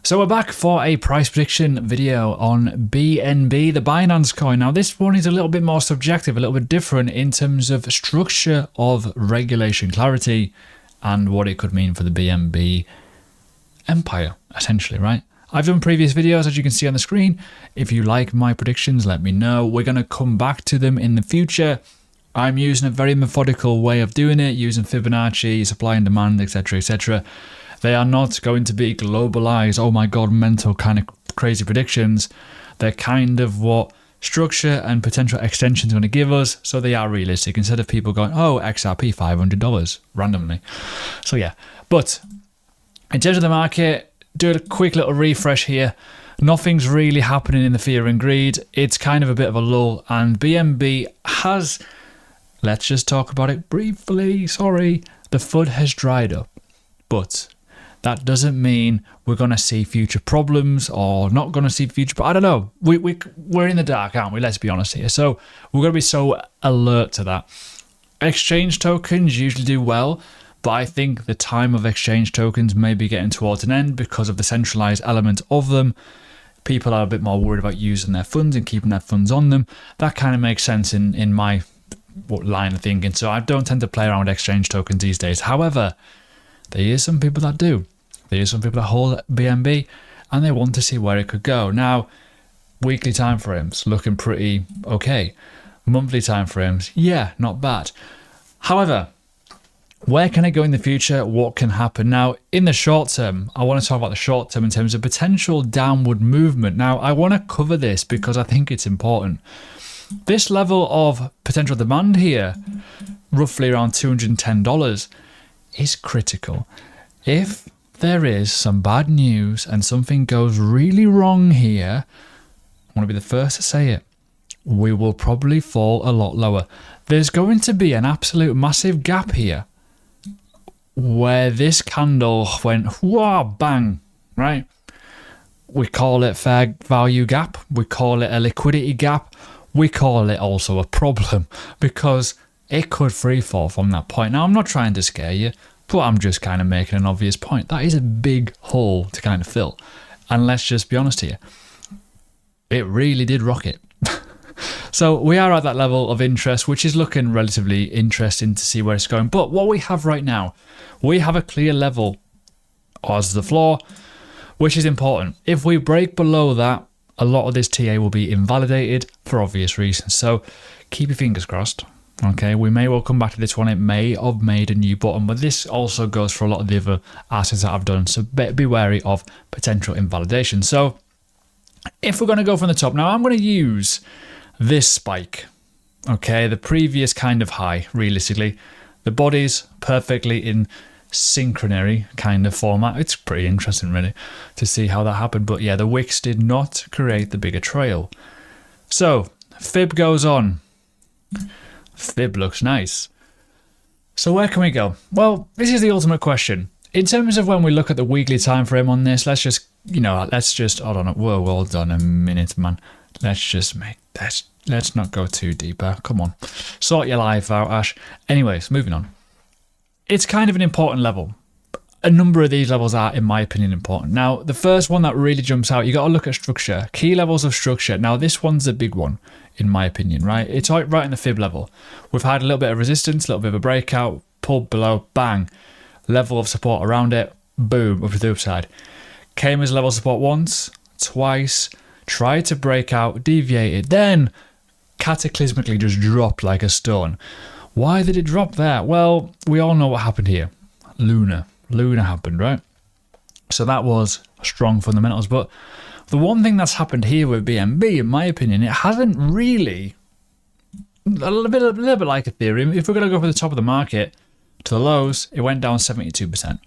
So we're back for a price prediction video on BNB, the Binance coin. Now this one is a little bit more subjective, a little bit different in terms of structure of regulation clarity and what it could mean for the BNB empire, essentially, right? I've done previous videos, as you can see on the screen. If you like my predictions, let me know. We're going to come back to them in the future. I'm using a very methodical way of doing it, using Fibonacci, supply and demand, etc., etc. They are not going to be globalized, oh my god, mental kind of crazy predictions. They're kind of what structure and potential extensions are going to give us, so they are realistic instead of people going, oh, XRP $500 randomly. So yeah, but in terms of the market, do a quick little refresh here. Nothing's really happening in the fear and greed. It's kind of a bit of a lull, and BNB has, let's just talk about it briefly, sorry, the FUD has dried up. But that doesn't mean we're going to see future problems or not going to see future, but I don't know. We're in the dark, aren't we? Let's be honest here. So we're going to be so alert to that. Exchange tokens usually do well, but I think the time of exchange tokens may be getting towards an end because of the centralized element of them. People are a bit more worried about using their funds and keeping their funds on them. That kind of makes sense in my line of thinking. So I don't tend to play around with exchange tokens these days. However, there is some people that do. There are some people that hold BNB and they want to see where it could go. Now, weekly timeframes looking pretty okay. Monthly timeframes, yeah, not bad. However, where can it go in the future? What can happen? Now, in the short term, I want to talk about the short term in terms of potential downward movement. Now, I want to cover this because I think it's important. This level of potential demand here, roughly around $210, is critical. If there is some bad news and something goes really wrong here, I want to be the first to say it, we will probably fall a lot lower. There's going to be an absolute massive gap here where this candle went whoa, bang, right? We call it fair value gap. We call it a liquidity gap. We call it also a problem because it could free fall from that point. Now, I'm not trying to scare you, but I'm just kind of making an obvious point. That is a big hole to kind of fill. And let's just be honest here. It really did rocket. So we are at that level of interest, which is looking relatively interesting to see where it's going. But what we have right now, we have a clear level as the floor, which is important. If we break below that, a lot of this TA will be invalidated for obvious reasons. So keep your fingers crossed. Okay, we may well come back to this one. It may have made a new bottom, but this also goes for a lot of the other assets that I've done. So be wary of potential invalidation. So if we're going to go from the top, now I'm going to use this spike. Okay, the previous kind of high, realistically. The body's perfectly in synchrony kind of format. It's pretty interesting, really, to see how that happened. But yeah, the wicks did not create the bigger trail. So fib goes on. Fib looks nice. So where can we go? Well, this is the ultimate question. In terms of when we look at the weekly time frame on this, let's just, hold on. Whoa, hold on a minute, man. Let's not go too deeper. Come on. Sort your life out, Ash. Anyways, moving on. It's kind of an important level. A number of these levels are, in my opinion, important. Now, the first one that really jumps out, you got to look at structure. Key levels of structure. Now, this one's a big one, in my opinion, right? It's right in the fib level. We've had a little bit of resistance, a little bit of a breakout, pulled below, bang. Level of support around it, boom, up to the upside. Came as level support once, twice, tried to break out, deviated, then cataclysmically just dropped like a stone. Why did it drop there? Well, we all know what happened here. Luna happened, right? So that was strong fundamentals. But the one thing that's happened here with BNB, in my opinion, it hasn't really, a little bit like Ethereum. If we're going to go for the top of the market to the lows, it went down 72%.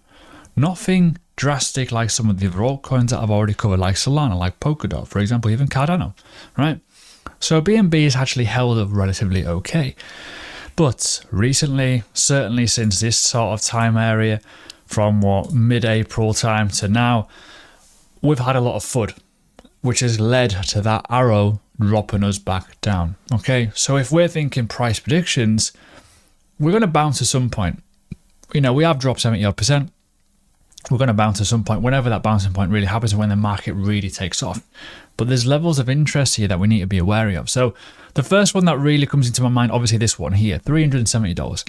Nothing drastic like some of the other altcoins that I've already covered, like Solana, like Polkadot, for example, even Cardano, right? So BNB is actually held up relatively okay. But recently, certainly since this sort of time area, from mid-April time to now, we've had a lot of FUD, which has led to that arrow dropping us back down. Okay, so if we're thinking price predictions, we're going to bounce at some point. We have dropped 70%. we're going to bounce at some point, whenever that bouncing point really happens and when the market really takes off. But there's levels of interest here that we need to be wary of. So the first one that really comes into my mind, obviously this one here, $370.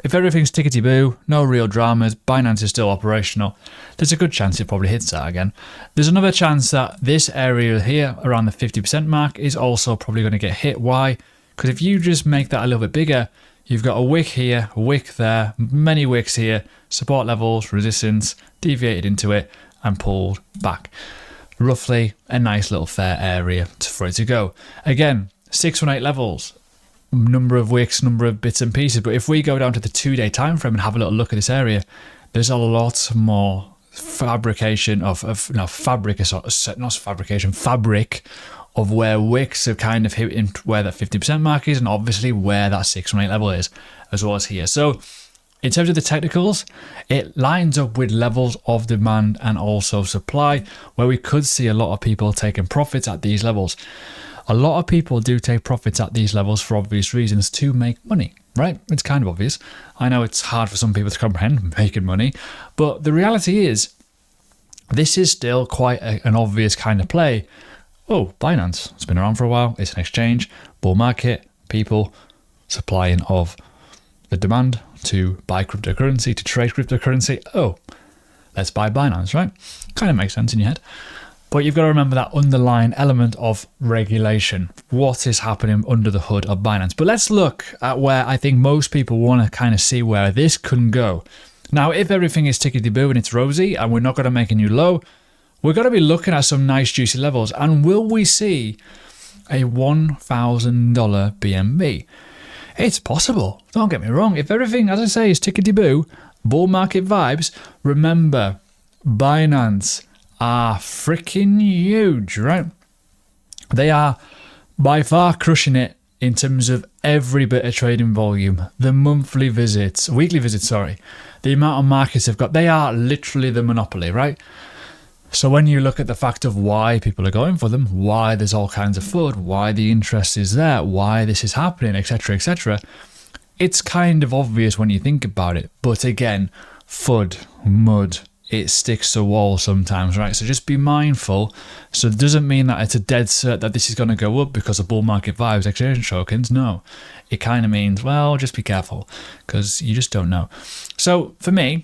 If everything's tickety-boo, no real dramas, Binance is still operational, there's a good chance it probably hits that again. There's another chance that this area here, around the 50% mark, is also probably going to get hit. Why? Because if you just make that a little bit bigger, you've got a wick here, a wick there, many wicks here, support levels, resistance, deviated into it, and pulled back. Roughly a nice little fair area for it to go. Again, 618 levels, number of wicks, number of bits and pieces. But if we go down to the 2-day time frame and have a little look at this area, there's a lot more fabric of where wicks have kind of hit in where that 50% mark is, and obviously where that 618 level is, as well as here. So in terms of the technicals, it lines up with levels of demand and also supply, where we could see a lot of people taking profits at these levels. A lot of people do take profits at these levels for obvious reasons, to make money, right? It's kind of obvious. I know it's hard for some people to comprehend making money, but the reality is this is still quite an obvious kind of play. Oh, Binance, it's been around for a while, it's an exchange, bull market, people supplying of the demand to buy cryptocurrency, to trade cryptocurrency. Oh, let's buy Binance, right? Kind of makes sense in your head. But you've got to remember that underlying element of regulation. What is happening under the hood of Binance? But let's look at where I think most people want to kind of see where this can go. Now, if everything is tickety-boo and it's rosy and we're not going to make a new low, we're going to be looking at some nice juicy levels. And will we see a $1,000 BNB? It's possible. Don't get me wrong. If everything, as I say, is tickety-boo, bull market vibes, remember, Binance are freaking huge, right? They are by far crushing it in terms of every bit of trading volume, the weekly visits, the amount of markets they've got. They are literally the monopoly, right? So when you look at the fact of why people are going for them, why there's all kinds of FUD, why the interest is there, why this is happening, etc., it's kind of obvious when you think about it. But again, FUD, mud, it sticks to a wall sometimes, right? So just be mindful. So it doesn't mean that it's a dead cert that this is going to go up because of bull market vibes, exchange tokens. No, it kind of means, well, just be careful because you just don't know. So for me,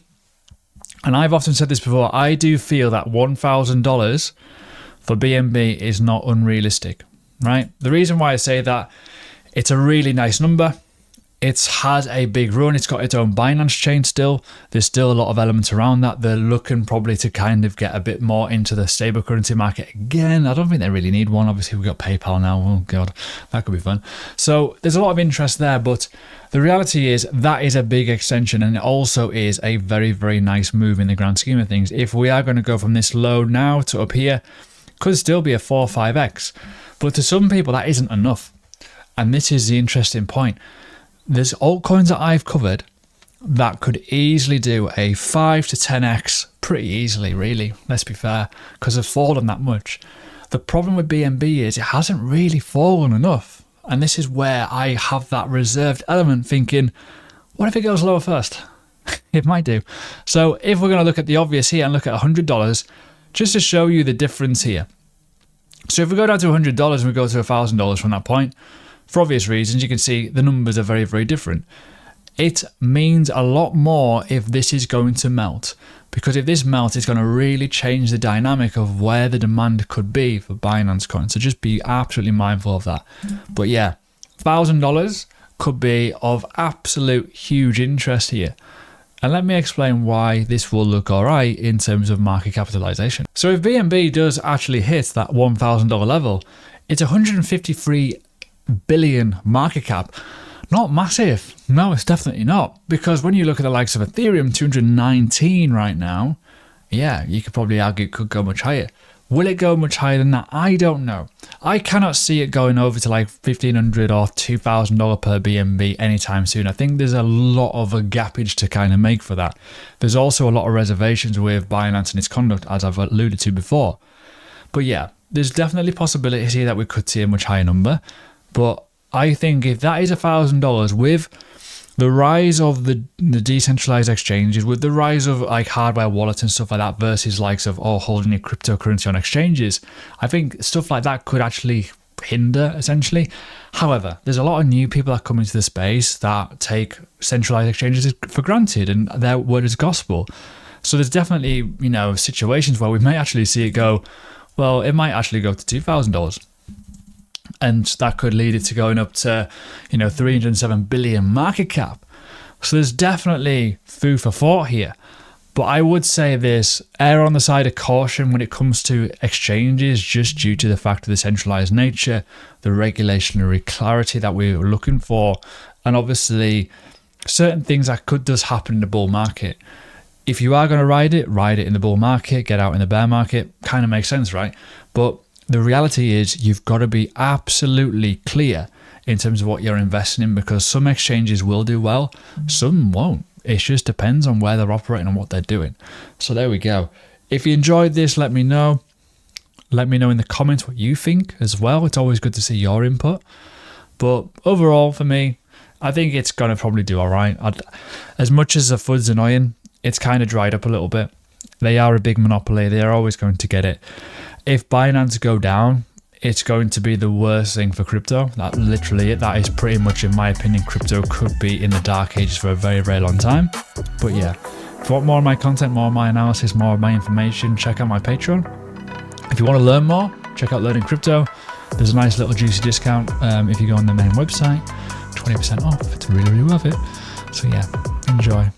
and I've often said this before, I do feel that $1,000 for BNB is not unrealistic, right? The reason why I say that, it's a really nice number. It's had a big run. It's got its own Binance chain still. There's still a lot of elements around that. They're looking probably to kind of get a bit more into the stable currency market again. I don't think they really need one. Obviously, we've got PayPal now. Oh, God, that could be fun. So there's a lot of interest there, but the reality is that is a big extension, and it also is a very, very nice move in the grand scheme of things. If we are going to go from this low now to up here, could still be a 4 or 5x. But to some people, that isn't enough. And this is the interesting point. There's altcoins that I've covered that could easily do a 5 to 10x pretty easily, really. Let's be fair, because they've fallen that much. The problem with BNB is it hasn't really fallen enough. And this is where I have that reserved element thinking, what if it goes lower first? It might do. So if we're going to look at the obvious here and look at $100, just to show you the difference here. So if we go down to $100 and we go to $1,000 from that point, for obvious reasons, you can see the numbers are very, very different. It means a lot more if this is going to melt, because if this melts, it's going to really change the dynamic of where the demand could be for Binance coin. So just be absolutely mindful of that. But yeah, $1,000 could be of absolute huge interest here. And let me explain why this will look all right in terms of market capitalization. So if BNB does actually hit that $1,000 level, it's 153 billion market cap. Not massive. No, it's definitely not. Because when you look at the likes of Ethereum, 219 right now, yeah, you could probably argue it could go much higher. Will it go much higher than that? I don't know. I cannot see it going over to like $1,500 or $2,000 per BNB anytime soon. I think there's a lot of a gappage to kind of make for that. There's also a lot of reservations with Binance and its conduct, as I've alluded to before. But yeah, there's definitely possibilities here that we could see a much higher number. But I think if that is $1,000 with the rise of the decentralized exchanges, with the rise of like hardware wallets and stuff like that versus likes of holding your cryptocurrency on exchanges, I think stuff like that could actually hinder essentially. However, there's a lot of new people that come into the space that take centralized exchanges for granted and their word is gospel. So there's definitely, situations where we may actually see it go, well, it might actually go to $2,000. And that could lead it to going up to, 307 billion market cap. So there's definitely food for thought here. But I would say this, err on the side of caution when it comes to exchanges, just due to the fact of the centralized nature, the regulatory clarity that we're looking for, and obviously certain things that does happen in the bull market. If you are going to ride it in the bull market, get out in the bear market, kind of makes sense, right? But the reality is you've got to be absolutely clear in terms of what you're investing in, because some exchanges will do well, some won't. It just depends on where they're operating and what they're doing. So there we go. If you enjoyed this, let me know. Let me know in the comments what you think as well. It's always good to see your input. But overall, for me, I think it's going to probably do all right. As much as the FUD's annoying, it's kind of dried up a little bit. They are a big monopoly. They are always going to get it. If Binance go down, it's going to be the worst thing for crypto. That's literally it. That is pretty much, in my opinion, crypto could be in the dark ages for a very, very long time. But yeah, if you want more of my content, more of my analysis, more of my information, check out my Patreon. If you want to learn more, check out Learning Crypto. There's a nice little juicy discount if you go on the main website, 20% off. It's really, really worth it. So yeah, enjoy.